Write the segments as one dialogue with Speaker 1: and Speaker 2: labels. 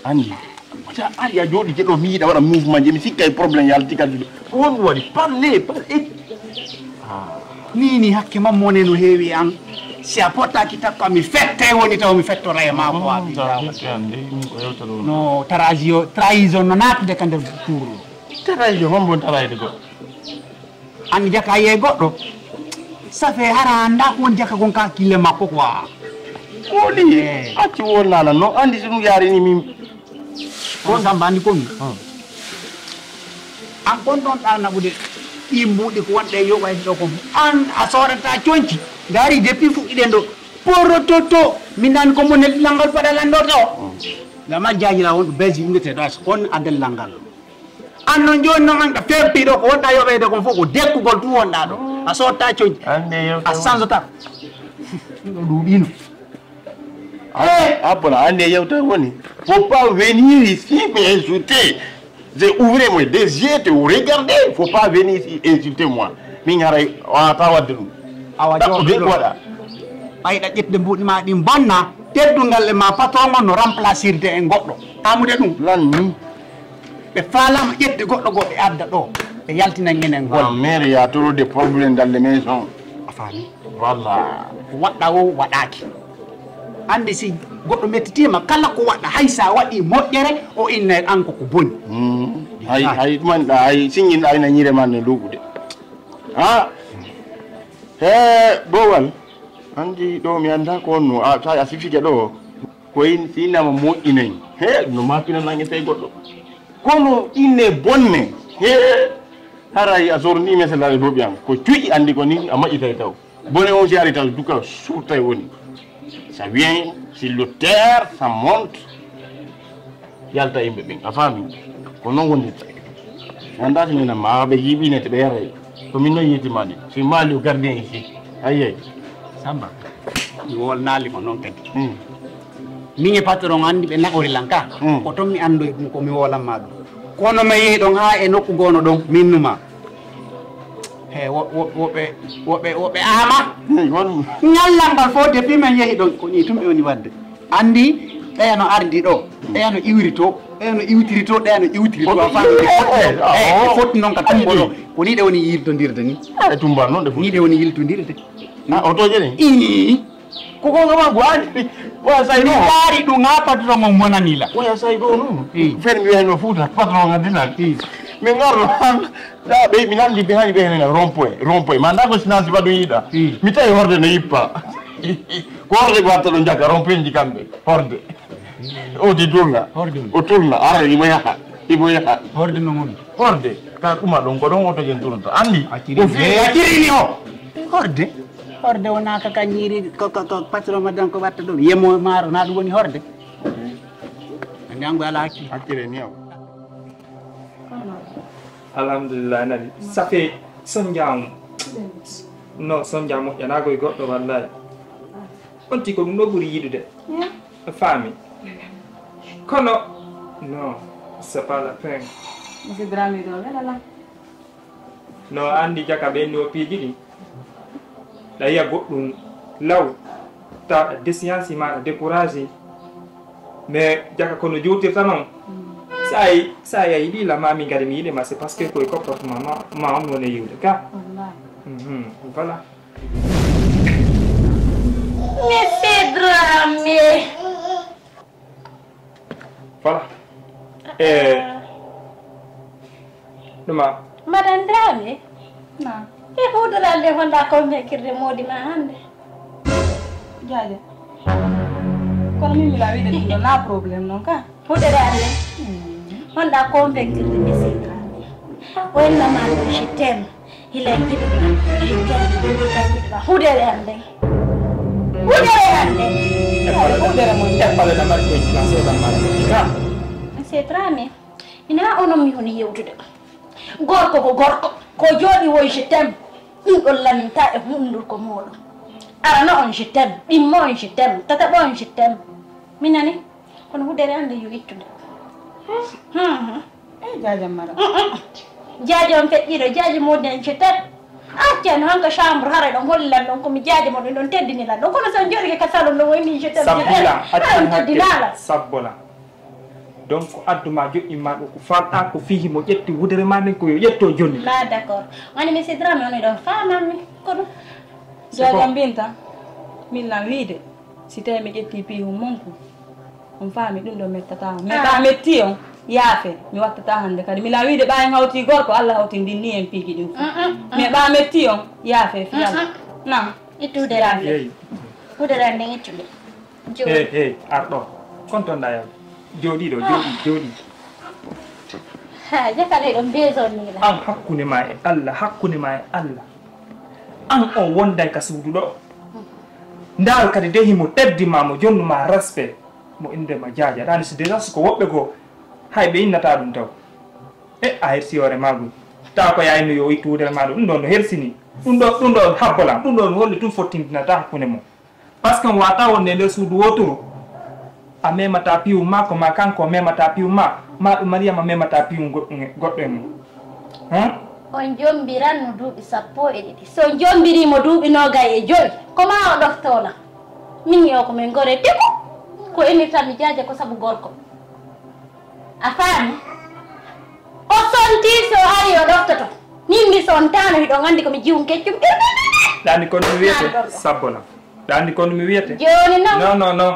Speaker 1: Andi, ali a jodi ke do mi da wala mouvement je mi sikay problème yalla tikadi won wadi parler
Speaker 2: Nini hakke mamone no heewi an si a porta kita ko mi fette woni taw mi fetto ray ma ko abi no trahison no natude ka nder tourlo
Speaker 1: trahison hombo tarayde go
Speaker 2: an jaka ye goddo ça fait haranda won jaka gon ka kille makko quoi
Speaker 1: Oli acci wonna la no andi sunu yari ni mi
Speaker 2: kon sambandi kon an kon don dana bude imbude ko wonde yo way do ko an asorata cionci dari depuis fu iden do porototo minan ko monel langal padalando to la ma jaajira won bezi ngete do on adel langal an non joni non anga fempi do ko wonda yo be de ko foko dekkugol tu wonda do asorata cionci
Speaker 1: ande yo
Speaker 2: asanzota do dino
Speaker 1: Apona, ande yauta woni. Faut pas venir ici m'insulter. J'ai ouvert mes des yeux te regarder. Faut pas venir ici insulter moi. Mingara wata wadru.
Speaker 2: Awajo wada. Ay da jet de mbudi ma di bonna teddungal e ma patron no remplacer de en goddo. Amude dum
Speaker 1: lan ni.
Speaker 2: Be falama jette goddo go be adda do. Be yaltina ngenen gol.
Speaker 1: Ma mère ya trop de problèmes dans les maisons.
Speaker 2: Afani.
Speaker 1: Voilà.
Speaker 2: Wadda wo wadaki. Andi si goddo mettitima kala ko wadda haysa wadi modjere o inna anko ko boni
Speaker 1: hay man ay singin ay na nyire man lugude ha bowal andi do mi anda ko no ta asifike do ko in sina mo modinay no mapina nangi tay goddo kono inne bonne haray azorni mesela do biam ko tuyi andi ko ni amaji tay taw bone on jari taw duka surtay woni. Ça vient sur le terre, ça monte. Yalta imbe bing afami. Kono wondi tay. Anda ni na ma be yibi ne te bere. To minno yiti mani. Si mali o gardien ici. Aye.
Speaker 2: Samba. Ni wol nali ko non tagi. Ni patron andi be nakori lanka. Ko to mi ando ko mi wola madu. Kono me yi don ha e nokku gono don minnuma. Woɓe ama ñallangal fo depuis men yehi ɗon ko ni tumɓe woni wadde andi ɓeyano ardi ɗo ɓeyano iwri to ɓeyano iwtiri to ɓeyano iwtiri to a famde fotti noon ka tumbo ɗo ko ni ɗe woni yiltodirde ni
Speaker 1: tumba noon
Speaker 2: ni ɗe woni yiltodirde
Speaker 1: otoje ne
Speaker 2: koko gama go andi waya say ɗo yaari ɗum ha patron o monanila
Speaker 1: waya say ɗo noon fen mi wiyano fuuta patron addinan mi ngarno da be mi nandi be hani be hen rompoe ma ndako sinansi badu yida mi tay horde no yippa ko horde ko watta do jaga rompoe ndi kambe horde o di durna o turna ara imo yaha horde no mon horde ka kuma don ko don oto jen turna andi o fi akirini o horde wona ka kanyiri ko patron madan ko watta do yemo maro na dum woni horde andi ango ala akire ni o.
Speaker 3: Alhamdulillah nani ça fait son jam no son jam yana go goddo wallahi on ti ko dum no buri yidude fami kono non c'est pas la peine
Speaker 4: monsieur Dramé do la
Speaker 3: no andi jaka be no piji di la ya goddum law ta décision ma décourager mais jaka kono jotirta non ça y a dit la mamie garmi mais c'est parce que quoi comportement maman on est eu d'accord voilà
Speaker 4: monsieur Dramé
Speaker 3: voilà Duma
Speaker 5: Madame Drame
Speaker 4: Na.
Speaker 5: e hudurande honda ko mekirde modi ma hande
Speaker 4: Jaja. Kono min la wiide ɗum ɗo na probléme noon ka.
Speaker 5: hudurande honda ko mekirde be Essirabe wonna ma do je t'aime il est guide je t'aime hudurande Essirabe ina onon mi honi yewtude gorko ko gorko ko jodi woy je t'aime ɗum ɗon laminta e hundur ko moɗon arana on je t'aime ɗimmo on je t'aime tataɓo on je t'aime minani kono hudere ande yo ittude
Speaker 4: Jaja mara.
Speaker 5: jaaji on feƴƴiɗo jaaji modi en je t'aime accano hanka chambre hara ɗon hollilan ɗon komi jaaji moɗon ɗon teddinilan ɗon kono son joɗike ka salon ɗon wayni je t'aime
Speaker 3: Sabila
Speaker 5: on teddinala
Speaker 3: sabbola donc adduma joƴƴimma ɗo ko famɗa ko fihi mo ƴetti wudere ma nden ko yo ƴetto jonni
Speaker 5: la d'accord wani mi Essirabe on ɗon famammi kono
Speaker 4: Jaja mbinta. Min la wiide si tawi mi ƴetti piihu monko on faami ɗum ɗo mettata on. Mais ta metti on yaafe mi wattata hande kadi mi la wiide ɓayen hawti gorko Allah hawti ndinni en piiki ɗin fu. Mais ɓa metti on yaafe fiyalla. Na.
Speaker 5: ittude rande hudere nden ittude
Speaker 3: arɗo kontonɗa yaw jooɗiɗo jooɗi
Speaker 5: ha jakale ɗon besonnila
Speaker 3: an hakkunde ma e Allah an o wonday ka suudu ɗo ndaal kadi de himo teddima mo jonnuma respect mo indema jaaja ɗani so déjà ko woɓɓe ko hay ɓe innata ɗum taw a hersi hoore magum taw ko yayno yo ittu wudere maɗum ɗum ɗon no hersini ɗum ɗo habbolam ɗum ɗon holli ɗum fottindinata hakkunde mum par ce que mo wata wonde nder suudu wotoro a memata piiwu ma ko ma kanko memata piiwu ma ɗum Mariama memata piiwu goɗɗo e mum
Speaker 5: on jombiranno duuɓi 12 so jombirimo duuɓi 25 koma o ɗoftola min yo ko min gore tiko ko enirtan mi jaaja ko sabu gorko a faami o sonti so ari o ɗoftoto min mi sontano hiɗon andi komi jiwum keccum
Speaker 3: ɗani kono mi wiyete sabbola ɗani kono mi wiyete
Speaker 5: joni noon
Speaker 3: non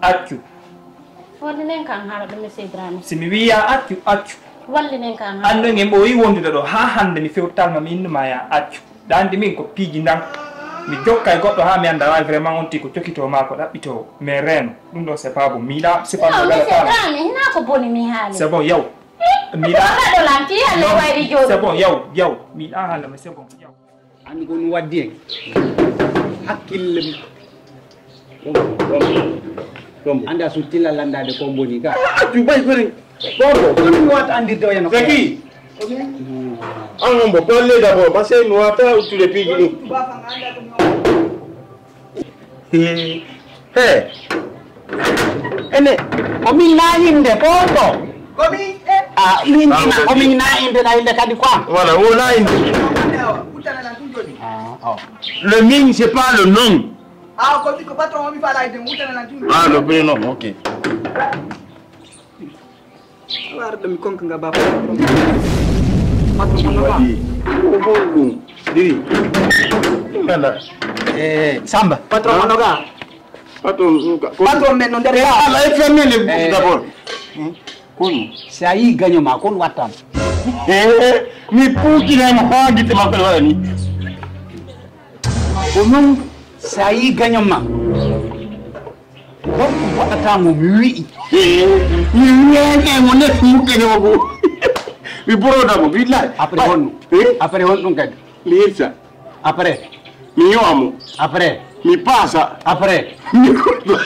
Speaker 3: accu
Speaker 5: wallinen kan haala ɗum Essirabe
Speaker 3: simi wiya accu
Speaker 5: wallinen kan
Speaker 3: anndo en ɓooyi wondude ɗo ha hande mi fewtalma mi innuma ya accu dandi min ko piiji ndan mi jokka e goɗɗo ha mi anda wawi vraiment on ti ko cokkito ma ko ɗaɓɓito mais reeno ɗum ɗo c'est pas bon miiɗa
Speaker 5: Essirabe hina ko boni mi haali
Speaker 3: c'est bon yaw
Speaker 5: miiɗaɗo lanti halle wayri jooɗi
Speaker 3: c'est bon yaw miiɗa haala mais c'est bon yaw
Speaker 2: andi ko ɗum waddi en hakkille anda so tilla landade ko boni ka
Speaker 1: tu bay koni
Speaker 2: gorko kono wata andirde o yano
Speaker 1: Zaki an bo tolle d'abord parce que nous ata tu les pieds
Speaker 2: ene komin nainde gorko komin lindina komin nainde nainde kadi quoi
Speaker 1: voilà on a une le ming c'est pas le nom le prénom ok
Speaker 2: mi konka nga ba Samba patron onoga patron men no der
Speaker 1: ala fermé le bouche d'abord kon
Speaker 2: sa yi gagno ma kon wattam
Speaker 1: mi puki na mo handi te ma ko wala ni
Speaker 2: konum sa yi gagno ma ko watata mo mi wi
Speaker 1: mi wiye mo ne fuke ne mo mi broda mo billahi
Speaker 2: après hon kadi
Speaker 1: mi irsa
Speaker 2: après
Speaker 1: mi yoamo
Speaker 2: après
Speaker 1: mi pasa
Speaker 2: après
Speaker 1: mi kurdo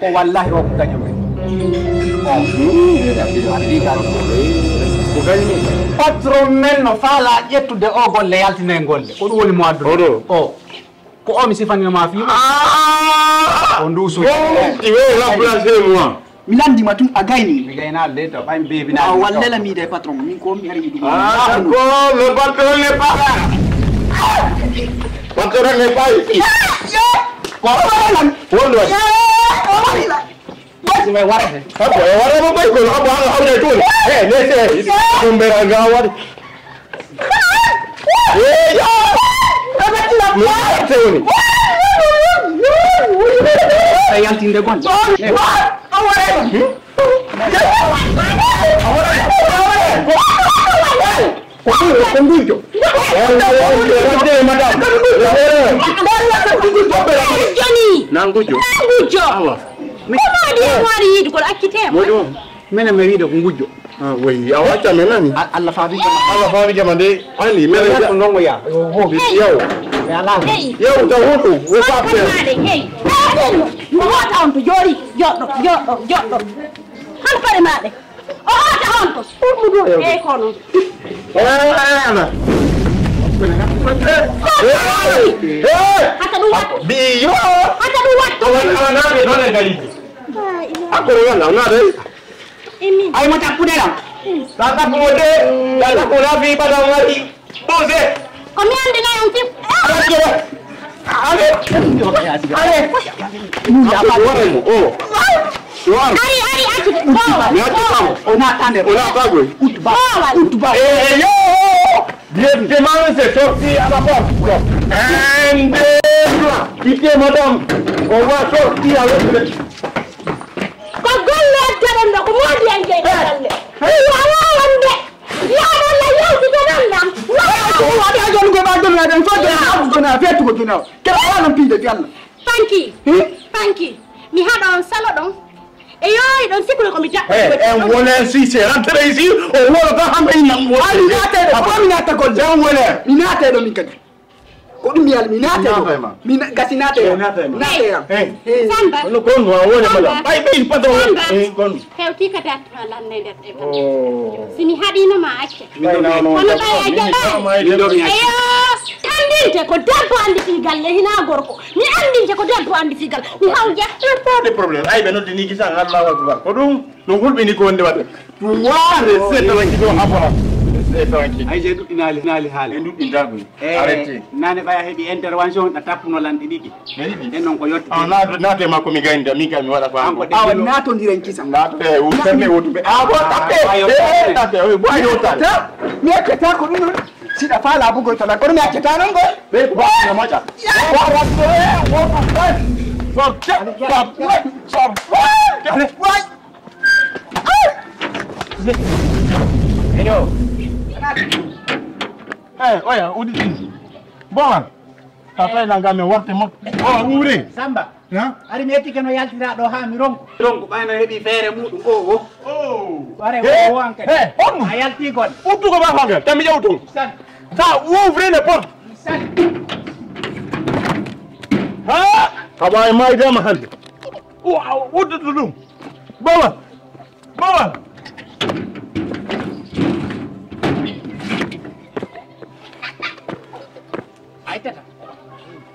Speaker 2: ko wallahi o ko gagno patron men no faala ƴettude o golle yaltine golle ko ɗum woni mo addude o ko o mi sifanima fiima o nduusu
Speaker 1: ti we remplacer moi
Speaker 2: mi landima tun a gayni mi gaynaa de to ɓaymi beebina wallela miide patron min ko mi ari ɗum
Speaker 1: d'accord le patron n'est pas là patron n'est pas ici
Speaker 2: ko walan
Speaker 1: wondo
Speaker 2: may warate
Speaker 1: abo e wara mo bay ko abo anga hawde toon nese ko mbera nga wari ya abati la woni
Speaker 2: yaltinde gon mene meri do ngujjo
Speaker 1: oui awacha menani
Speaker 2: Allah faabi
Speaker 1: jamande ani mere
Speaker 2: ko ndongo ya ho bi
Speaker 1: yow
Speaker 2: ala
Speaker 1: yow da hoto wo fa pe
Speaker 5: mo hota on to jori joddo han pare maade o hota on to urmudo e kono
Speaker 1: ana
Speaker 5: hata du wat
Speaker 1: bi yo
Speaker 5: hata du wat
Speaker 1: ana be dole gali akoro yana na dai
Speaker 2: ay mata kudela
Speaker 1: Tata kumode, tata kunabi pada ngari. Pose.
Speaker 5: Kami ande na yung tip.
Speaker 1: Ale. Oh.
Speaker 5: Ari aci.
Speaker 1: Ni aci kamu.
Speaker 2: ona tande
Speaker 1: Ona kago.
Speaker 2: utba
Speaker 1: Yo. Dia demande se sorti à la porte. And ite madame, on va sortir avec le
Speaker 5: Ko golle taranda ko modi ande dalle. Wala wande. Ya wala yow ci tananda.
Speaker 2: wadi ajon go ba dum den fo do na fetu ko dina ke wala pide fi Allah
Speaker 5: Tanki. Mi hada on salo don. E yo don sikule ko mi jakko.
Speaker 1: en wona si c'est rentré ici, on voit pas hamay nam wo.
Speaker 2: ali nate ko mi nata ko
Speaker 1: Dan wona.
Speaker 2: mi nate do mi kadi ko dum yal mi nate do mi gasi nate nate yam
Speaker 5: Samba.
Speaker 1: Ono kon wa wona mala. Bay bay pado. Kon.
Speaker 5: Hewti ka dat lande det e kan.
Speaker 1: Oh.
Speaker 5: Sini hadino ma acce. Kono bay ajaba. Eyo, andinte ko debbo andi fi galle hina gorko. Mi andinte ko debbo andi fi galle. Mi hawja.
Speaker 1: Pas de problème. Ay be noddi ni gisa Allahu akbar. Ko dum no hulbe ni ko wonde wadde. Ware c'est la kido habara. C'est tranquille.
Speaker 2: ay je nali hal
Speaker 1: En duddi dago. Arrêtez.
Speaker 2: nane baya hebi intervention da tappuno lande didi en non ko yotti
Speaker 1: Ah na te ma ko mi gaynda mi ka mi wala ko.
Speaker 2: awa nato ndiren kisa
Speaker 1: Na te o ferme wotu be. Ah bo tapé. Tapé. Bo ayo tan.
Speaker 2: mi akata ko dum sida fala bugo tala ko mi akata non go
Speaker 1: Be ba na macha. Wara te wotu be. Sorte. Hello. Oya, uditi. Bon. Tata ina ngame warte mo. Oh, ure.
Speaker 2: samba
Speaker 1: Ha?
Speaker 2: ari mi etti keno yaltira do ha mi ronko bayno hebi feere mudum o
Speaker 1: Oh.
Speaker 2: bare
Speaker 1: Eh,
Speaker 2: o anke
Speaker 1: eh, on.
Speaker 2: a yalti gon
Speaker 1: Utu ko ba fanga. Tami jawtu.
Speaker 2: san
Speaker 1: Ça ouvre les portes.
Speaker 2: san
Speaker 1: Ha? Kaba mai da mahal. Utu dum. Bawa. Bawa.
Speaker 2: ay tata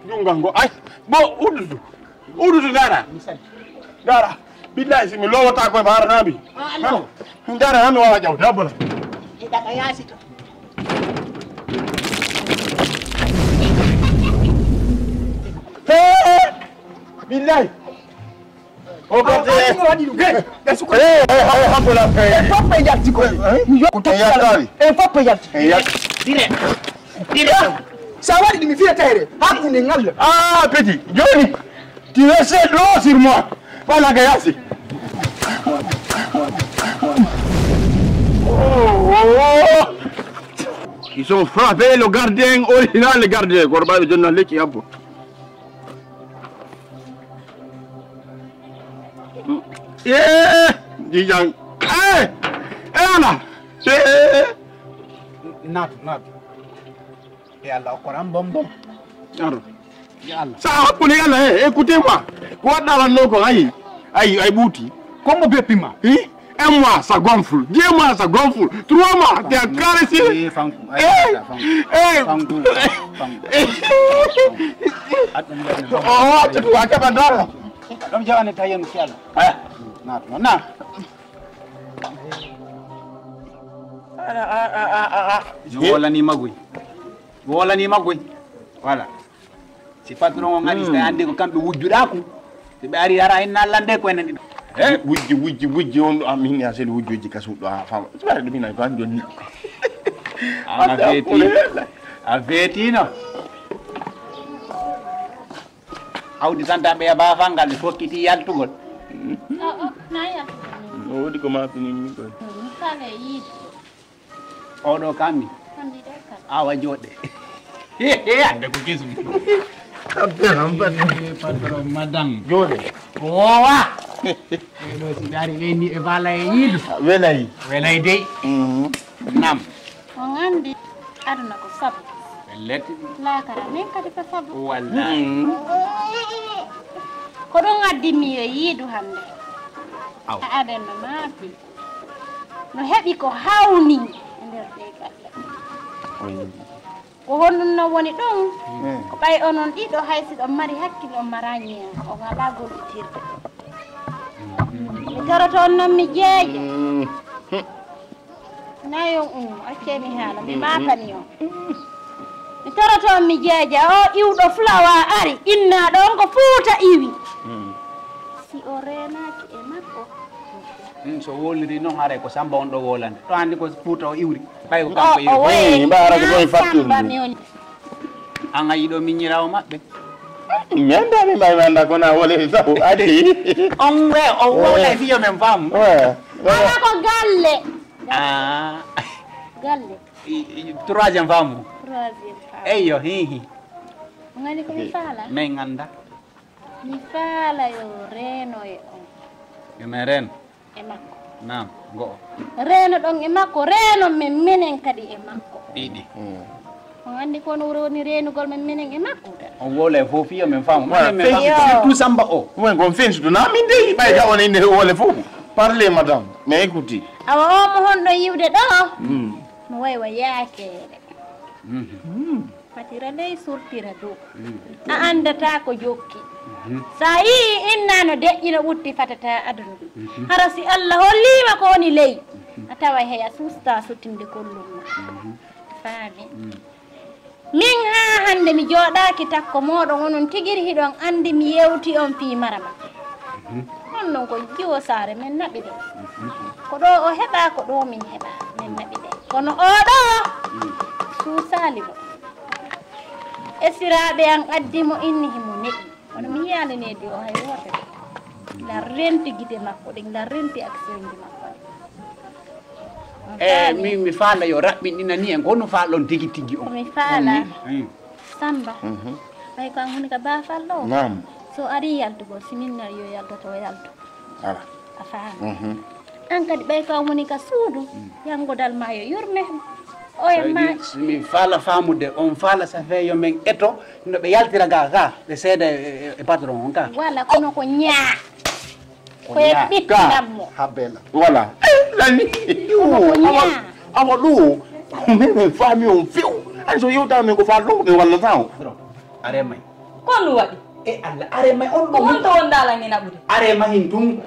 Speaker 1: Dungango. Ay, bo udu. Udu dara.
Speaker 2: misal
Speaker 1: Dara. Billahi simi lowata ko bara nabi.
Speaker 2: allo
Speaker 1: Dara hami wa jaw dabala.
Speaker 2: ida ka yasi to
Speaker 1: Billahi. O ko te.
Speaker 2: wadi du ge desu ko
Speaker 1: Hambola.
Speaker 2: foppa yalti ko mi yokko to
Speaker 1: yaltari.
Speaker 2: foppa yalti
Speaker 1: Dire.
Speaker 2: sa wadi mi fiya tayre hakkunde ngal
Speaker 1: Ah, petit, Johnny, tu laisses l'eau sur moi. Pas la gaillasse. Oh. Ils ont frappé le gardien original, le gardien. Gorba de journaliste qui a beau. Dijang. Ana.
Speaker 2: nat e Allah ko ram bom bom ya Allah
Speaker 1: Ça, écoutez-moi. Quoi dans la noco, aïe, bouti.
Speaker 2: comme bepima
Speaker 1: Un mois, ça gonfle. 2 mois, ça gonfle. 3 mois, t'es caressé. Oh, tu dois acabar d'or.
Speaker 2: dom jawane tayen ci Allah nat non wala ni magoy voilà si patron on ngadi ande ko kambe wujjuda ko te be ari ara inna lande ko en
Speaker 1: Wujji on amin ya sel wujjoji kasudo ha fama. Sibare dum ina ko jonni.
Speaker 2: a veti no awdi santa be ba fangal fokkiti yaltugol
Speaker 5: naya
Speaker 1: o di ko ma tuni mi ko
Speaker 5: kale yi
Speaker 2: oɗo kammi awa joɗɗe ande ko kesum patron madame
Speaker 1: jode
Speaker 2: owa ɗo si dari ɓeni e bala e yiidu welay dey nam
Speaker 5: on andi aduna ko sabu
Speaker 2: let
Speaker 5: lakara men kadi ko sabu
Speaker 2: wallahi
Speaker 5: ko ɗon addimi e yiidu hande
Speaker 2: aw
Speaker 5: a aden no maafi no heɓi ko hawni e nder ɗe galle ko honɗum no woni ɗum ko ɓay onon ɗiɗo haysi ɗon mari hakkille on marañi on ala gollitirde mi garoto on noon mi jeeƴe nayon accemi haala mi makani on mi toroto on mi jeeƴa o iwɗo fulawa ari innaɗo on ko fuuta iwi si o renaki e makko
Speaker 2: so woliri noon haare ko samba on ɗo wolande ɗo andi ko fuuta o iwri ɓay ko kanko
Speaker 5: o woyi
Speaker 1: mbara ko ɗon fattude
Speaker 2: an a yiɗo miñirawo maɓɓe
Speaker 1: ñanda mi mbay manda ko na wole sabu adi
Speaker 2: on we o wola fiyo men faamu
Speaker 5: ala ko galle galle
Speaker 2: troisiéme faamu
Speaker 5: troisiéme femme
Speaker 2: eyyo hihi
Speaker 5: o gandi ko mi faala
Speaker 2: min ganda
Speaker 5: mi faala yo reeno e on
Speaker 2: yomen ren
Speaker 5: e makko
Speaker 2: nam go'o
Speaker 5: reeno ɗon e makko reeno men minen kadi e makko
Speaker 2: ɗiɗi
Speaker 5: on andi kono woni reenugol men minen e makko
Speaker 2: on wola e fof fiyo men faamu
Speaker 5: Yo.
Speaker 2: samba o
Speaker 1: ouais gon fin do na min dey bay ga on inde wole fo parlez madame mais écoutez
Speaker 5: awa o mo honɗo yiwde ɗo mo waywa yaakere fatira ley surtira dow a andata ko jokki sa yii inna no deƴƴino ɓutti fatata aduna hara si Allah hollima ko woni ley a tawa heya susta sottinde kollumma faami min ha hande mi jooɗaki takko moɗon onon tigiri hiɗon andi mi yewti on fi marama on non ko jiwo saare men naɓi ɗo ko ɗo o heɓa ko ɗo min heɓa min naɓi ɗe kono oɗo suusali ɗo Essirabe an addimo inni himo neɗi kono mi yiyananedi o hay wote la renti guide makko ɗin la renti action ji makko
Speaker 2: mi faala yo raɓɓinɗina ni en gono faalon tigi tigi o
Speaker 5: mi faala Samba ɓay ko an woni ka bafallo
Speaker 1: nam
Speaker 5: so ari yaltugo siminnar yo yaltoto o yalto
Speaker 1: ala
Speaker 5: a faami an kadi ɓay ko an woni ka suudu yangodal ma yo yurme o e ma
Speaker 2: mi faala faamude on faala ça fait yo men eto no ɓe yaltira ga ɓe seeda e patron on ka
Speaker 5: wala kono ko ñaa koye ɓittidammo
Speaker 1: habela voilà lani
Speaker 5: ko ñaa
Speaker 1: awa ɗo men fami on few an so yewta men ko fa ɗo ɓe walla taw
Speaker 2: aremay
Speaker 4: kon ɗum waɗi
Speaker 2: e Allah aremay on
Speaker 4: ko
Speaker 2: ɗo
Speaker 4: honto won dala ni naɓude
Speaker 2: arema hin tum